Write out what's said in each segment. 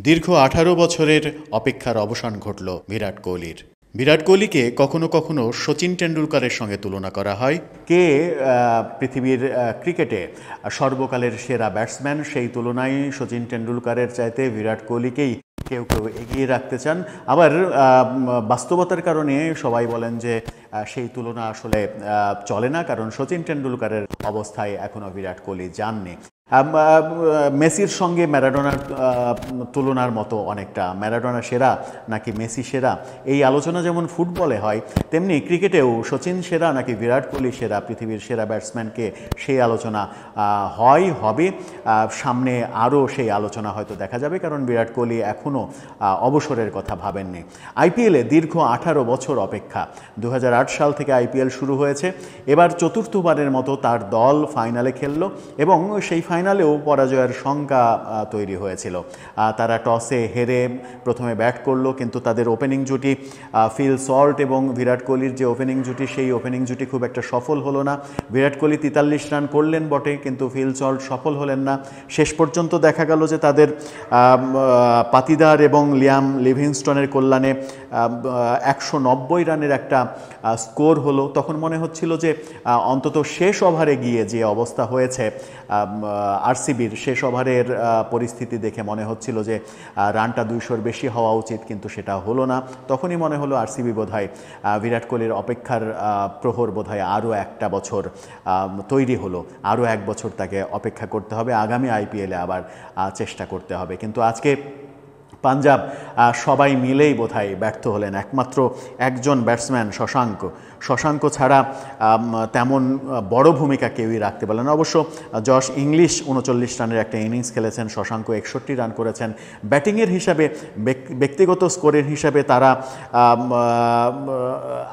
দীর্ঘ ১৮ বছরের অপেক্ষার অবসান ঘটল বিরাট কোহলির। বিরাট কোহলিকে কখনো কখনো শচীন টেন্ডুলকারের সঙ্গে তুলনা করা হয়। কে পৃথিবীর ক্রিকেটে সর্বকালের সেরা ব্যাটসম্যান, সেই তুলনায় শচীন টেন্ডুলকারের চাইতে বিরাট কোহলিকেই কেউ কেউ এগিয়ে রাখতে চান। আবার বাস্তবতার কারণে সবাই বলেন যে সেই তুলনা আসলে চলে না, কারণ শচীন টেন্ডুলকারের অবস্থায় এখনও বিরাট কোহলি যাননি। মেসির সঙ্গে ম্যারাডোনার তুলনার মতো অনেকটা, ম্যারাডোনা সেরা নাকি মেসি সেরা, এই আলোচনা যেমন ফুটবলে হয়, তেমনি ক্রিকেটেও শচীন সেরা নাকি বিরাট কোহলি সেরা, পৃথিবীর সেরা ব্যাটসম্যানকে, সেই আলোচনা হবে। সামনে আরও সেই আলোচনা হয়তো দেখা যাবে, কারণ বিরাট কোহলি এখনও অবসরের কথা ভাবেননি। আইপিএলে দীর্ঘ 18 বছর অপেক্ষা। 2008 সাল থেকে আইপিএল শুরু হয়েছে। এবার চতুর্থবারের মতো তার দল ফাইনালে খেললো এবং সেই ফাইনালেও পরাজয়ের শঙ্কা তৈরি হয়েছিল। তারা টসে হেরে প্রথমে ব্যাট করলো, কিন্তু তাদের ওপেনিং জুটি ফিল সল্ট এবং বিরাট কোহলির যে ওপেনিং জুটি, সেই ওপেনিং জুটি খুব একটা সফল হলো না। বিরাট কোহলি 43 রান করলেন বটে, কিন্তু ফিল সল্ট সফল হলেন না। শেষ পর্যন্ত দেখা গেল যে তাদের পাতিদার এবং লিয়াম লিভিংস্টনের কল্যাণে 190 রানের একটা স্কোর হলো। তখন মনে হচ্ছিল যে অন্তত শেষ ওভারে গিয়ে যে অবস্থা হয়েছে আরসিবির, শেষ ওভারের পরিস্থিতি দেখে মনে হচ্ছিল যে রানটা 200-র বেশি হওয়া উচিত, কিন্তু সেটা হলো না। তখনই মনে হলো আরসিবি বোধহয় বিরাট কোহলির অপেক্ষার প্রহর বোধহয় আরও একটা বছর তৈরি হলো, আরও এক বছর তাকে অপেক্ষা করতে হবে, আগামী আইপিএলে আবার চেষ্টা করতে হবে। কিন্তু আজকে পাঞ্জাব সবাই মিলেই বোধহয় ব্যর্থ হলেন। একমাত্র একজন ব্যাটসম্যান শশাঙ্ক ছাড়া তেমন বড় ভূমিকা কেউই রাখতে পারলেন না। অবশ্য জশ ইংলিশ 39 রানের একটা ইনিংস খেলেছেন, শশাঙ্ক 61 রান করেছেন। ব্যাটিংয়ের হিসাবে, ব্যক্তিগত স্কোরের হিসাবে তারা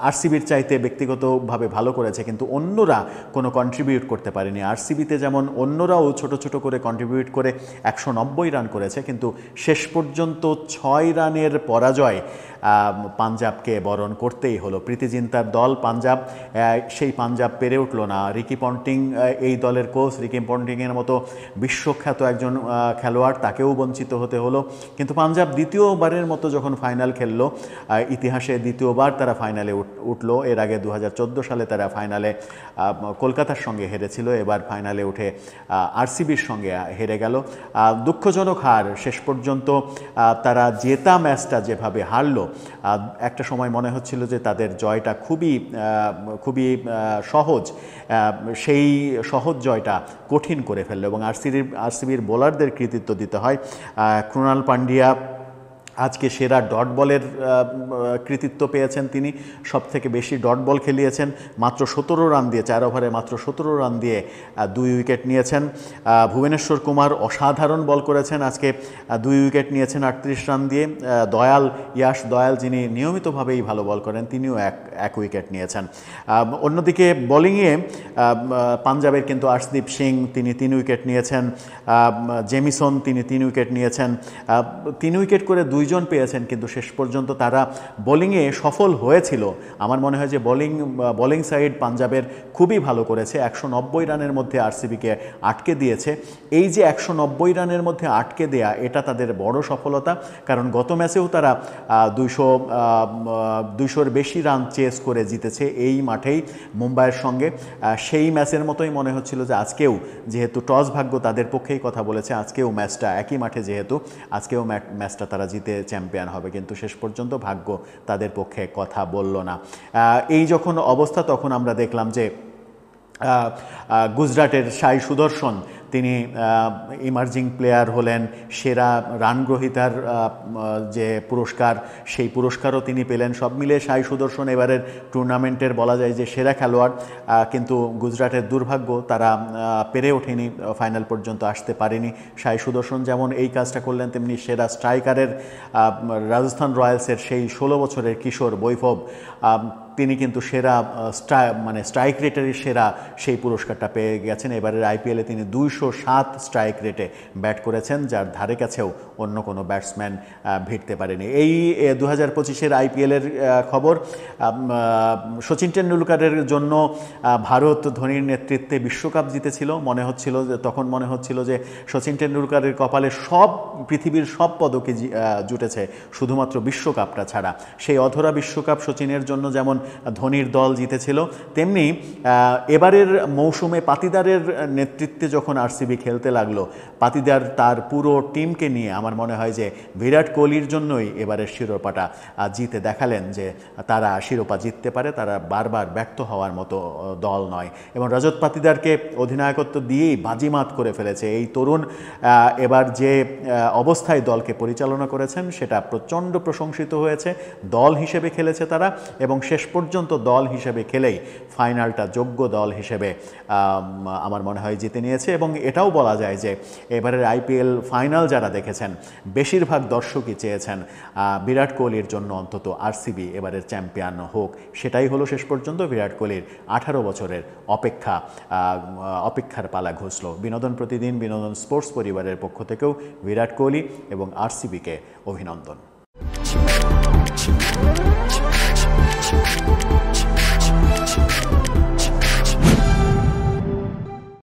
আরসিবির চাইতে ব্যক্তিগতভাবে ভালো করেছে, কিন্তু অন্যরা কোনো কন্ট্রিবিউট করতে পারেনি। আরসিবিতে যেমন অন্যরাও ছোট ছোট করে কন্ট্রিবিউট করে 190 রান করেছে, কিন্তু শেষ পর্যন্ত 6 রানের পরাজয় পাঞ্জাবকে বরণ করতেই হলো। প্রীতি জিন্তার দল পাঞ্জাব, সেই পাঞ্জাব পেরে উঠল না। রিকি পন্টিং এই দলের কোচ, রিকি পন্টিংয়ের মতো বিশ্বখ্যাত একজন খেলোয়াড়, তাকেও বঞ্চিত হতে হলো। কিন্তু পাঞ্জাব দ্বিতীয়বারের মতো যখন ফাইনাল খেললো, ইতিহাসে দ্বিতীয়বার তারা ফাইনালে উঠলো। এর আগে 2014 সালে তারা ফাইনালে কলকাতার সঙ্গে হেরেছিল, এবার ফাইনালে উঠে আরসিবির সঙ্গে হেরে গেল। দুঃখজনক হার। শেষ পর্যন্ত তারা জেতা ম্যাচটা যেভাবে হারলো, একটা সময় মনে হচ্ছিল যে তাদের জয়টা খুবই সহজ, সেই সহজ জয়টা কঠিন করে ফেললো। এবং আরসিবির বোলারদের কৃতিত্ব দিতে হয়। ক্রুনাল পান্ডিয়া আজকে সেরা ডট বলের কৃতিত্ব পেয়েছেন, তিনি সবথেকে বেশি ডট বল খেলিয়েছেন। মাত্র 17 রান দিয়ে, 4 ওভারে মাত্র 17 রান দিয়ে 2 উইকেট নিয়েছেন। ভুবনেশ্বর কুমার অসাধারণ বল করেছেন, আজকে 2 উইকেট নিয়েছেন 38 রান দিয়ে। ইয়াশ দয়াল, যিনি নিয়মিতভাবেই ভালো বল করেন, তিনিও এক উইকেট নিয়েছেন। অন্যদিকে বোলিংয়ে পাঞ্জাবের কিন্তু আর্শদীপ সিং, তিনি 3 উইকেট নিয়েছেন। জেমিসন, তিনি 3 উইকেট নিয়েছেন। 3 উইকেট করে 2 জন পেয়েছেন, কিন্তু শেষ পর্যন্ত তারা বোলিংয়ে সফল হয়েছিল। আমার মনে হয় যে বোলিং সাইড পাঞ্জাবের খুবই ভালো করেছে। 190 রানের মধ্যে আরসিবিকে আটকে দিয়েছে। এই যে 190 রানের মধ্যে আটকে দেয়া, এটা তাদের বড় সফলতা, কারণ গত ম্যাচেও তারা 200-র বেশি রান চেস করে জিতেছে এই মাঠেই মুম্বাইয়ের সঙ্গে। সেই ম্যাচের মতোই মনে হচ্ছিল যে আজকেও, যেহেতু টস ভাগ্য তাদের পক্ষেই কথা বলেছে, আজকেও ম্যাচটা একই মাঠে, যেহেতু আজকেও ম্যাচটা তারা জিতে চ্যাম্পিয়ন হবে, কিন্তু শেষ পর্যন্ত ভাগ্য তাদের পক্ষে কথা বলল না। এই যখন অবস্থা, তখন আমরা দেখলাম যে গুজরাটের সাই সুদর্শন, তিনি ইমার্জিং প্লেয়ার হলেন। সেরা রানগ্রহীতার যে পুরস্কার, সেই পুরস্কারও তিনি পেলেন। সব মিলে সাই সুদর্শন এবারের টুর্নামেন্টের বলা যায় যে সেরা খেলোয়াড়। কিন্তু গুজরাটের দুর্ভাগ্য, তারা পেরে ওঠেনি, ফাইনাল পর্যন্ত আসতে পারেনি। সাই সুদর্শন যেমন এই কাজটা করলেন, তেমনি সেরা স্ট্রাইকারের রাজস্থান রয়্যালসের সেই 16 বছরের কিশোর বৈভব, তিনি কিন্তু সেরা স্ট্রাইক রেটের সেরা সেই পুরস্কারটা পেয়ে গেছেন। এবারের আইপিএলে তিনি 207 স্ট্রাইক রেটে ব্যাট করেছেন, যার ধারে কাছেও অন্য কোনো ব্যাটসম্যান ভিড়তে পারেনি। এই 2025-এর আইপিএলের খবর, সচিন টেন্ডুলকারের জন্য ভারত ধোনির নেতৃত্বে বিশ্বকাপ জিতেছিল। তখন মনে হচ্ছিল যে সচিন টেন্ডুলকারের কপালে পৃথিবীর সব পদকে জুটেছে, শুধুমাত্র বিশ্বকাপটা ছাড়া। সেই অধরা বিশ্বকাপ সচিনের জন্য যেমন ধোনির দল জিতেছিল, তেমনি এবারের মৌসুমে পাতিদারের নেতৃত্বে যখন আরসিবি খেলতে লাগলো, পাতিদার তার পুরো টিমকে নিয়ে আমার মনে হয় যে বিরাট কোহলির জন্যই এবারের শিরোপাটা জিতে দেখালেন যে তারা শিরোপা জিততে পারে, তারা বারবার ব্যর্থ হওয়ার মতো দল নয়। এবং রজত পাতিদারকে অধিনায়কত্ব দিয়েই বাজিমাত করে ফেলেছে এই তরুণ। এবার যে অবস্থায় দলকে পরিচালনা করেছেন সেটা প্রচণ্ড প্রশংসিত হয়েছে। দল হিসেবে খেলেছে তারা, এবং শেষ পর্যন্ত দল হিসেবে খেলেই ফাইনালটা যোগ্য দল হিসেবে আমার মনে হয় জিতে নিয়েছে। এবং এটাও বলা যায় যে এবারের আইপিএল ফাইনাল যারা দেখেছেন, বেশিরভাগ দর্শকই চেয়েছেন বিরাট কোহলির জন্য অন্তত আরসিবি এবারের চ্যাম্পিয়ন হোক। সেটাই হলো শেষ পর্যন্ত। বিরাট কোহলির 18 বছরের অপেক্ষার পালা ঘুচল। বিনোদন প্রতিদিন, বিনোদন স্পোর্টস পরিবারের পক্ষ থেকেও বিরাট কোহলি এবং আরসিবিকে অভিনন্দন।